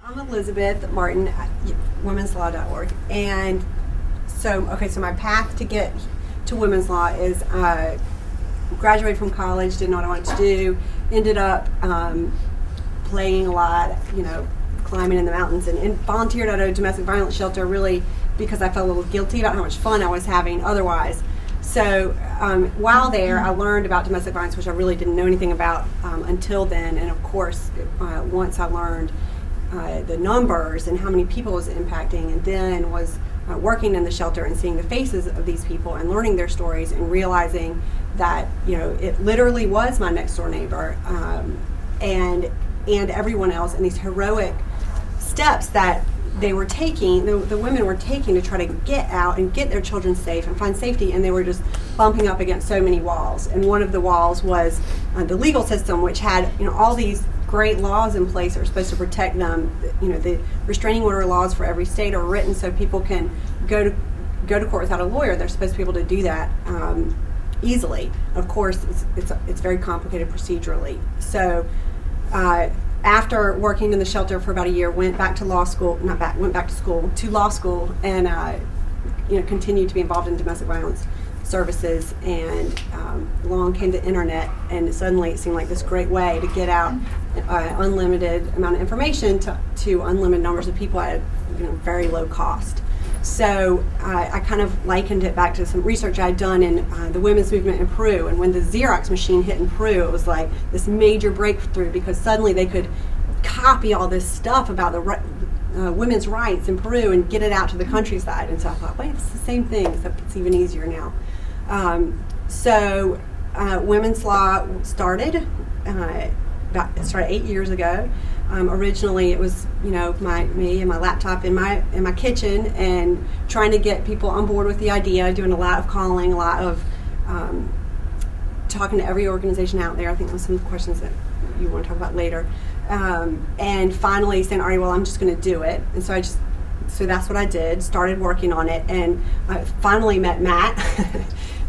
I'm Elizabeth Martin at womenslaw.org, and so my path to get to women's law is graduated from college, didn't know what I wanted to do, ended up playing a lot, climbing in the mountains, and volunteered at a domestic violence shelter really because I felt a little guilty about how much fun I was having otherwise. So while there, I learned about domestic violence, which I really didn't know anything about until then, and of course, once I learned the numbers and how many people it was impacting, and then was working in the shelter and seeing the faces of these people and learning their stories and realizing that it literally was my next door neighbor and everyone else, and these heroic steps that they were taking, the women were taking to try to get out and get their children safe and find safety, and they were just bumping up against so many walls. And one of the walls was the legal system, which had all these great laws in place that are supposed to protect them. The restraining order laws for every state are written so people can go to court without a lawyer. They're supposed to be able to do that easily. Of course, it's very complicated procedurally. So after working in the shelter for about a year, went back to law school, to law school, and continued to be involved in domestic violence services, and along came the internet, and suddenly it seemed like this great way to get out unlimited amount of information to unlimited numbers of people at very low cost. So I kind of likened it back to some research I had done in the women's movement in Peru, and when the Xerox machine hit in Peru, it was like this major breakthrough because suddenly they could copy all this stuff about the women's rights in Peru and get it out to the countryside. And so I thought, wait, it's the same thing, except it's even easier now. Women's law started 8 years ago. Originally, it was me and my laptop in my kitchen, and trying to get people on board with the idea, doing a lot of calling, a lot of talking to every organization out there. I think those are some questions that you want to talk about later. And finally saying, all right, well, I'm just going to do it. And so that's what I did, started working on it, and I finally met Matt,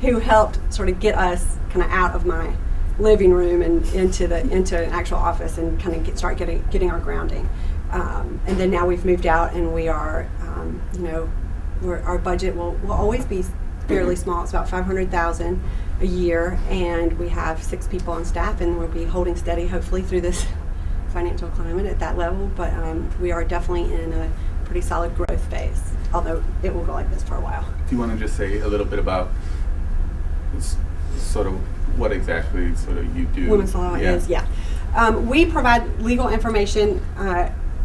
who helped sort of get us kind of out of my living room and into an actual office and kind of start getting our grounding. And then now we've moved out, and we are, our budget will always be fairly small. It's about $500,000 a year, and we have 6 people on staff, and we'll be holding steady hopefully through this financial climate at that level. But we are definitely in a pretty solid growth phase, although it will go like this for a while. Do you want to just say a little bit about sort of what exactly sort of you do? Women's law is, we provide legal information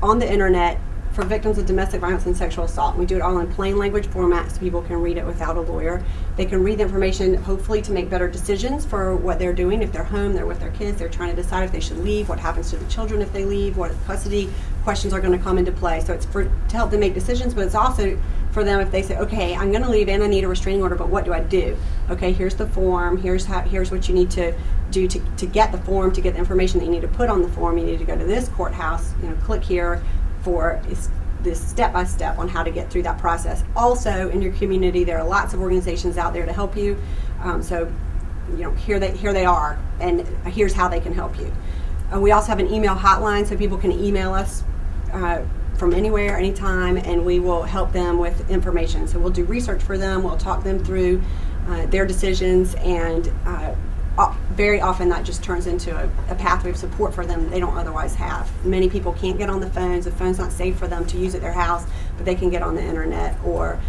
on the internet for victims of domestic violence and sexual assault. We do it all in plain language format so people can read it without a lawyer. They can read the information hopefully to make better decisions for what they're doing. If they're home, they're with their kids, they're trying to decide if they should leave, what happens to the children if they leave, what custody questions are going to come into play. So it's to help them make decisions, but it's also for them if they say, okay, I'm going to leave and I need a restraining order, but what do I do? Okay, here's the form, here's what you need to do to get the form, to get the information that you need to put on the form. You need to go to this courthouse, click here for this step-by-step on how to get through that process. Also, in your community, there are lots of organizations out there to help you. Here they are, and here's how they can help you. We also have an email hotline, so people can email us from anywhere, anytime, and we will help them with information. So we'll do research for them, we'll talk them through their decisions, and very often that just turns into a pathway of support for them they don't otherwise have. Many people can't get on the phones. The phone's not safe for them to use at their house, but they can get on the internet. Or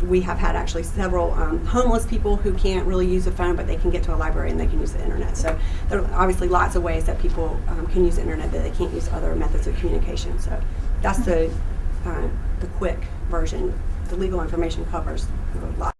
we have had actually several homeless people who can't really use a phone, but they can get to a library and they can use the internet. So there are obviously lots of ways that people can use the internet that they can't use other methods of communication. So that's the quick version. The legal information covers a lot.